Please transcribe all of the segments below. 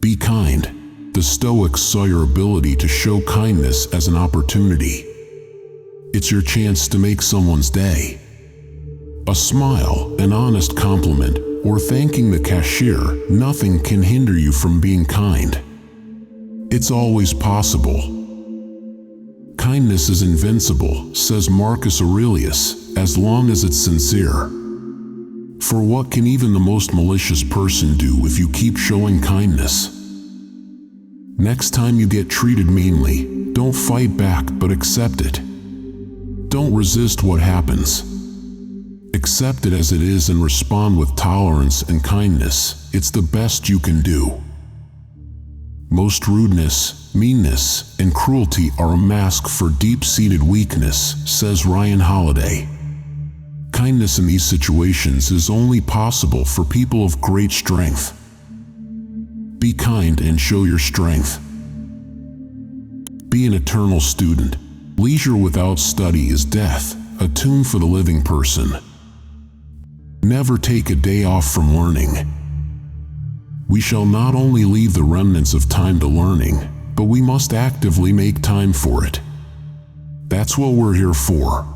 Be kind. The Stoics saw your ability to show kindness as an opportunity. It's your chance to make someone's day. A smile, an honest compliment, or thanking the cashier, nothing can hinder you from being kind. It's always possible. Kindness is invincible, says Marcus Aurelius, as long as it's sincere. For what can even the most malicious person do if you keep showing kindness? Next time you get treated meanly, don't fight back but accept it. Don't resist what happens. Accept it as it is and respond with tolerance and kindness. It's the best you can do. Most rudeness, meanness, and cruelty are a mask for deep-seated weakness, says Ryan Holiday. Kindness in these situations is only possible for people of great strength. Be kind and show your strength. Be an eternal student. Leisure without study is death, a tomb for the living person. Never take a day off from learning. We shall not only leave the remnants of time to learning, but we must actively make time for it. That's what we're here for.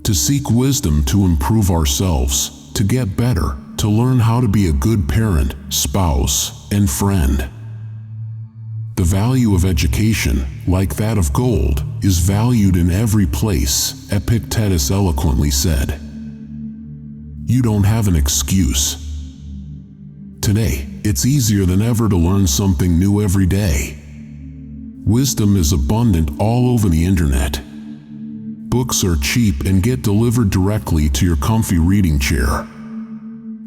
To seek wisdom to improve ourselves, to get better, to learn how to be a good parent, spouse, and friend. The value of education, like that of gold, is valued in every place, Epictetus eloquently said. You don't have an excuse. Today, it's easier than ever to learn something new every day. Wisdom is abundant all over the internet. Books are cheap and get delivered directly to your comfy reading chair.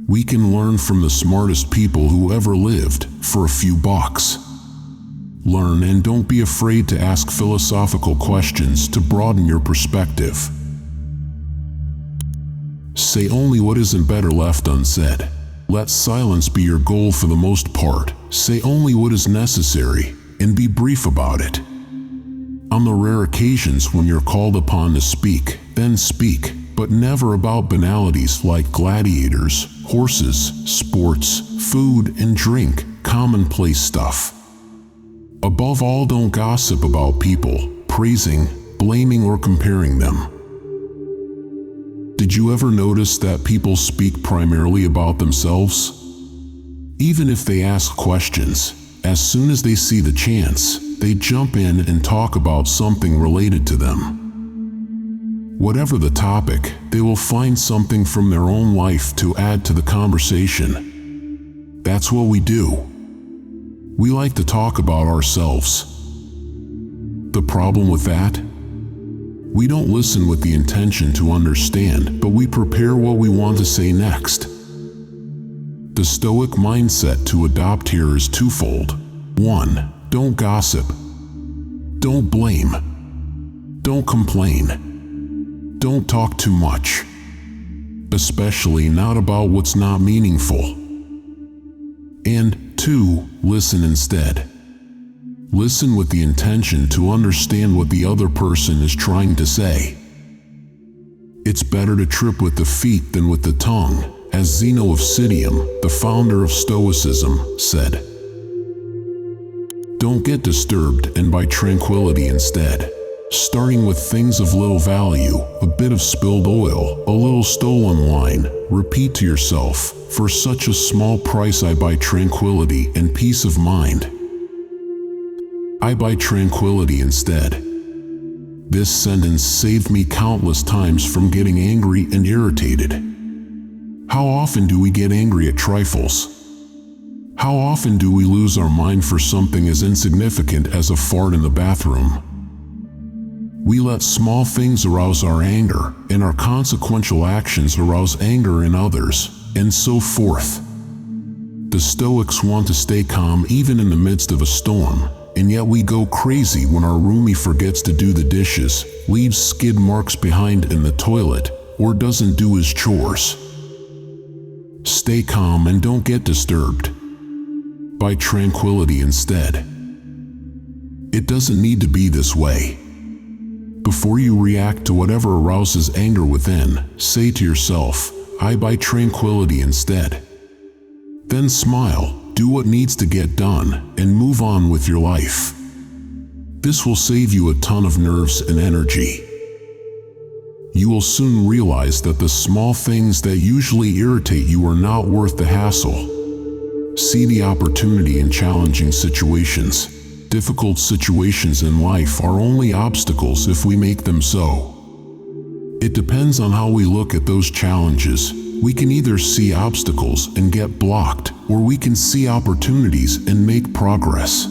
We can learn from the smartest people who ever lived for a few bucks. Learn and don't be afraid to ask philosophical questions to broaden your perspective. Say only what isn't better left unsaid. Let silence be your goal for the most part. Say only what is necessary, and be brief about it. On the rare occasions when you're called upon to speak, then speak, but never about banalities like gladiators, horses, sports, food and drink, commonplace stuff. Above all, don't gossip about people, praising, blaming, or comparing them. Did you ever notice that people speak primarily about themselves? Even if they ask questions, as soon as they see the chance, they jump in and talk about something related to them. Whatever the topic, they will find something from their own life to add to the conversation. That's what we do. We like to talk about ourselves. The problem with that? We don't listen with the intention to understand, but we prepare what we want to say next. The Stoic mindset to adopt here is twofold. 1. Don't gossip. Don't blame. Don't complain. Don't talk too much. Especially not about what's not meaningful. And 2. Listen instead. Listen with the intention to understand what the other person is trying to say. It's better to trip with the feet than with the tongue, as Zeno of Citium, the founder of Stoicism, said. Don't get disturbed and buy tranquility instead. Starting with things of little value, a bit of spilled oil, a little stolen wine, repeat to yourself, for such a small price I buy tranquility and peace of mind. I buy tranquility instead. This sentence saved me countless times from getting angry and irritated. How often do we get angry at trifles? How often do we lose our mind for something as insignificant as a fart in the bathroom? We let small things arouse our anger, and our consequential actions arouse anger in others, and so forth. The Stoics want to stay calm even in the midst of a storm, and yet we go crazy when our roomie forgets to do the dishes, leaves skid marks behind in the toilet, or doesn't do his chores. Stay calm and don't get disturbed. Buy tranquility instead. It doesn't need to be this way. Before you react to whatever arouses anger within, say to yourself, I buy tranquility instead. Then smile, do what needs to get done, and move on with your life. This will save you a ton of nerves and energy. You will soon realize that the small things that usually irritate you are not worth the hassle. See the opportunity in challenging situations. Difficult situations in life are only obstacles if we make them so. It depends on how we look at those challenges. We can either see obstacles and get blocked, or we can see opportunities and make progress.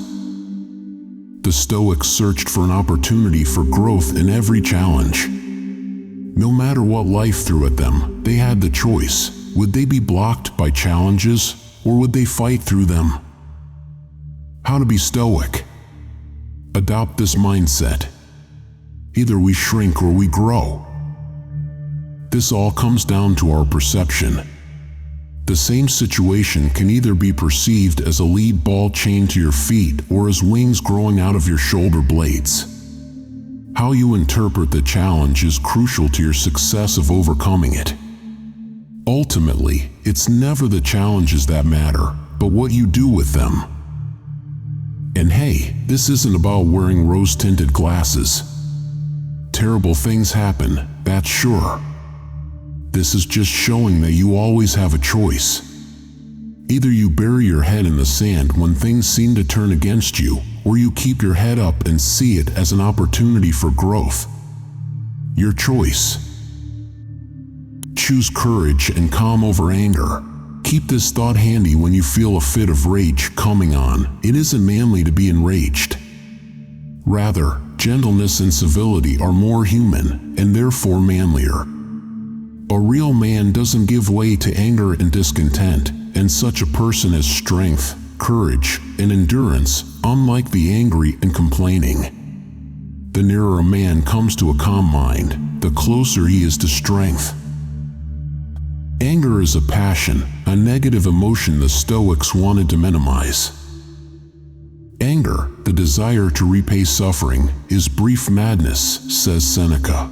The Stoics searched for an opportunity for growth in every challenge. No matter what life threw at them, they had the choice. Would they be blocked by challenges, or would they fight through them? How to be stoic. Adopt this mindset. Either we shrink or we grow. This all comes down to our perception. The same situation can either be perceived as a lead ball chained to your feet or as wings growing out of your shoulder blades. How you interpret the challenge is crucial to your success of overcoming it. Ultimately, it's never the challenges that matter, but what you do with them. And hey, this isn't about wearing rose-tinted glasses. Terrible things happen, that's sure. This is just showing that you always have a choice. Either you bury your head in the sand when things seem to turn against you, or you keep your head up and see it as an opportunity for growth. Your choice. Choose courage and calm over anger. Keep this thought handy when you feel a fit of rage coming on. It isn't manly to be enraged. Rather, gentleness and civility are more human, and therefore manlier. A real man doesn't give way to anger and discontent, and such a person has strength, courage, and endurance, unlike the angry and complaining. The nearer a man comes to a calm mind, the closer he is to strength. Anger is a passion, a negative emotion the Stoics wanted to minimize. Anger, the desire to repay suffering, is brief madness, says Seneca.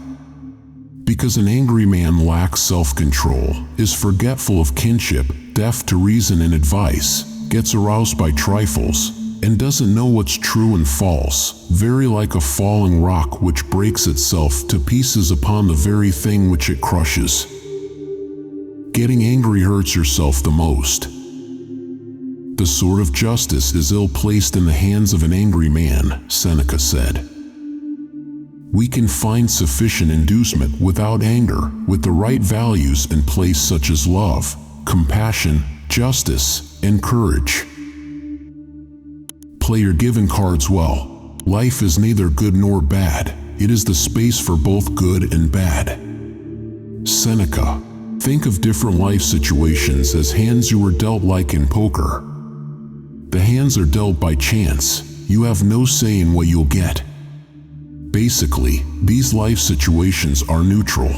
Because an angry man lacks self-control, is forgetful of kinship, deaf to reason and advice, gets aroused by trifles, and doesn't know what's true and false, very like a falling rock which breaks itself to pieces upon the very thing which it crushes. Getting angry hurts yourself the most. The sword of justice is ill-placed in the hands of an angry man, Seneca said. We can find sufficient inducement without anger, with the right values in place such as love, compassion, justice, and courage. Play your given cards well. Life is neither good nor bad. It is the space for both good and bad. Seneca. Think of different life situations as hands you were dealt like in poker. The hands are dealt by chance. You have no say in what you'll get. Basically, these life situations are neutral.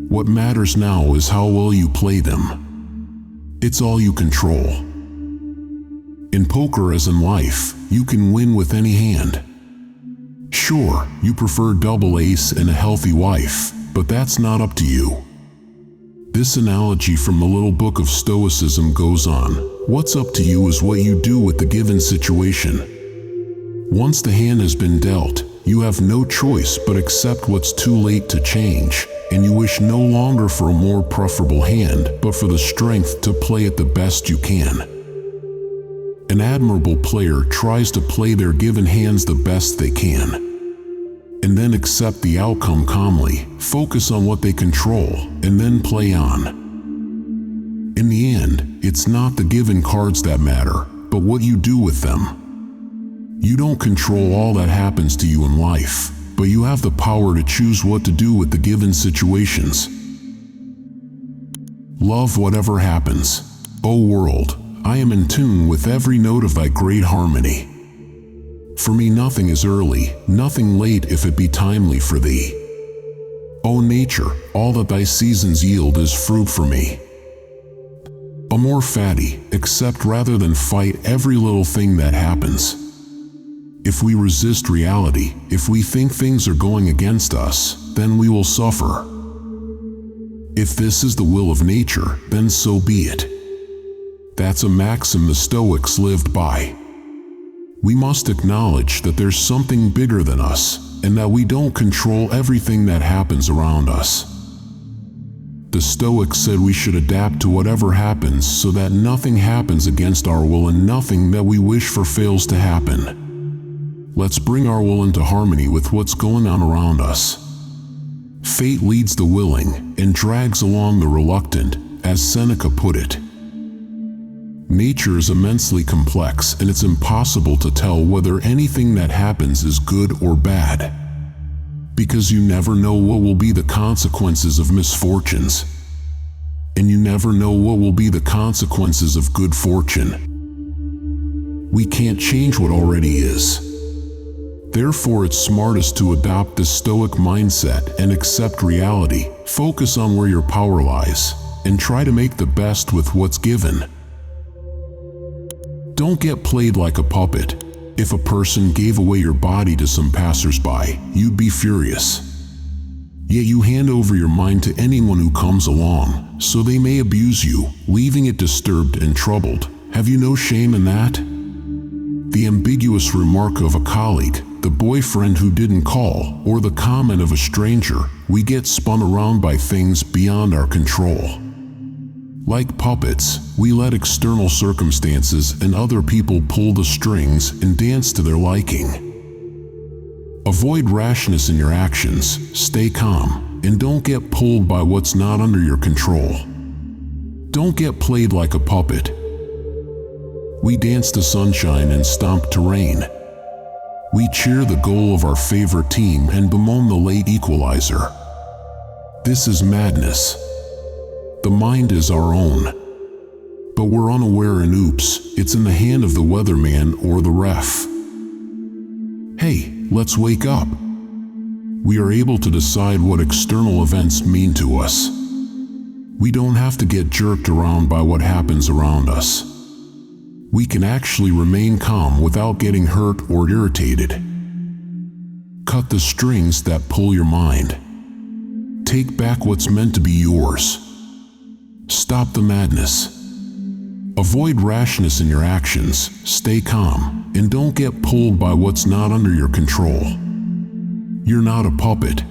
What matters now is how well you play them. It's all you control. In poker as in life, you can win with any hand. Sure, you prefer double ace and a healthy wife, but that's not up to you. This analogy from the little book of Stoicism goes on. What's up to you is what you do with the given situation. Once the hand has been dealt, you have no choice but accept what's too late to change, and you wish no longer for a more preferable hand, but for the strength to play it the best you can. An admirable player tries to play their given hands the best they can, and then accept the outcome calmly, focus on what they control, and then play on. In the end, it's not the given cards that matter, but what you do with them. You don't control all that happens to you in life, but you have the power to choose what to do with the given situations. Love whatever happens. O world, I am in tune with every note of thy great harmony. For me nothing is early, nothing late if it be timely for thee. O nature, all that thy seasons yield is fruit for me. Amor fati, accept rather than fight every little thing that happens. If we resist reality, if we think things are going against us, then we will suffer. If this is the will of nature, then so be it. That's a maxim the Stoics lived by. We must acknowledge that there's something bigger than us, and that we don't control everything that happens around us. The Stoics said we should adapt to whatever happens so that nothing happens against our will and nothing that we wish for fails to happen. Let's bring our will into harmony with what's going on around us. Fate leads the willing and drags along the reluctant, as Seneca put it. Nature is immensely complex, and it's impossible to tell whether anything that happens is good or bad, because you never know what will be the consequences of misfortunes, and you never know what will be the consequences of good fortune. We can't change what already is. Therefore, it's smartest to adopt the Stoic mindset and accept reality, focus on where your power lies, and try to make the best with what's given. Don't get played like a puppet. If a person gave away your body to some passersby, you'd be furious. Yet you hand over your mind to anyone who comes along, so they may abuse you, leaving it disturbed and troubled. Have you no shame in that? The ambiguous remark of a colleague, the boyfriend who didn't call, or the comment of a stranger, we get spun around by things beyond our control. Like puppets, we let external circumstances and other people pull the strings and dance to their liking. Avoid rashness in your actions, stay calm, and don't get pulled by what's not under your control. Don't get played like a puppet. We dance to sunshine and stomp to rain. We cheer the goal of our favorite team and bemoan the late equalizer. This is madness. The mind is our own, but we're unaware, and oops, it's in the hand of the weatherman or the ref. Hey, let's wake up. We are able to decide what external events mean to us. We don't have to get jerked around by what happens around us. We can actually remain calm without getting hurt or irritated. Cut the strings that pull your mind. Take back what's meant to be yours. Stop the madness. Avoid rashness in your actions, stay calm, and don't get pulled by what's not under your control. You're not a puppet.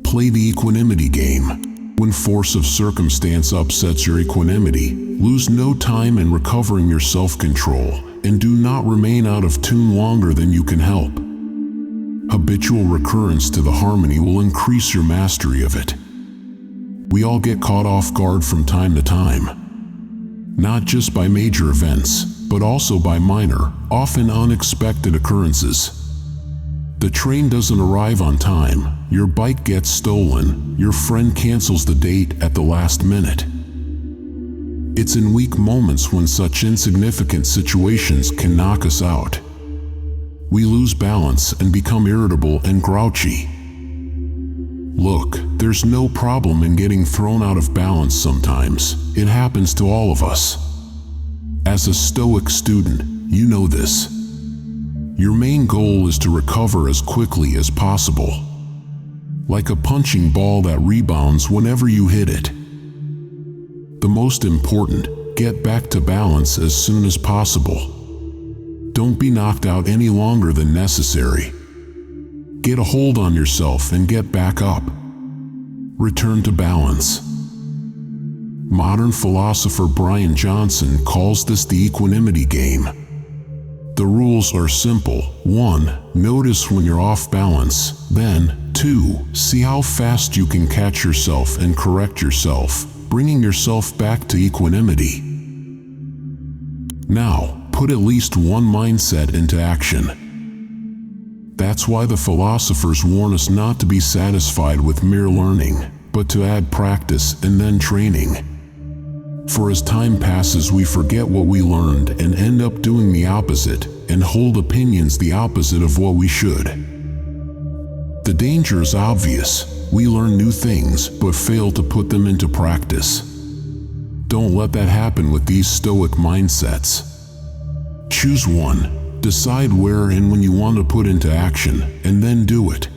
Play the equanimity game. When force of circumstance upsets your equanimity, lose no time in recovering your self-control, and do not remain out of tune longer than you can help. Habitual recurrence to the harmony will increase your mastery of it. We all get caught off guard from time to time, not just by major events, but also by minor, often unexpected occurrences. The train doesn't arrive on time, your bike gets stolen, your friend cancels the date at the last minute. It's in weak moments when such insignificant situations can knock us out. We lose balance and become irritable and grouchy. Look, there's no problem in getting thrown out of balance sometimes. It happens to all of us. As a Stoic student, you know this. Your main goal is to recover as quickly as possible. Like a punching ball that rebounds whenever you hit it. The most important, get back to balance as soon as possible. Don't be knocked out any longer than necessary. Get a hold on yourself and get back up. Return to balance. Modern philosopher Brian Johnson calls this the equanimity game. The rules are simple. 1. Notice when you're off balance. Then, 2. See how fast you can catch yourself and correct yourself, bringing yourself back to equanimity. Now, put at least one mindset into action. That's why the philosophers warn us not to be satisfied with mere learning, but to add practice and then training. For as time passes, we forget what we learned and end up doing the opposite, and hold opinions the opposite of what we should. The danger is obvious. We learn new things, but fail to put them into practice. Don't let that happen with these Stoic mindsets. Choose one. Decide where and when you want to put into action, and then do it.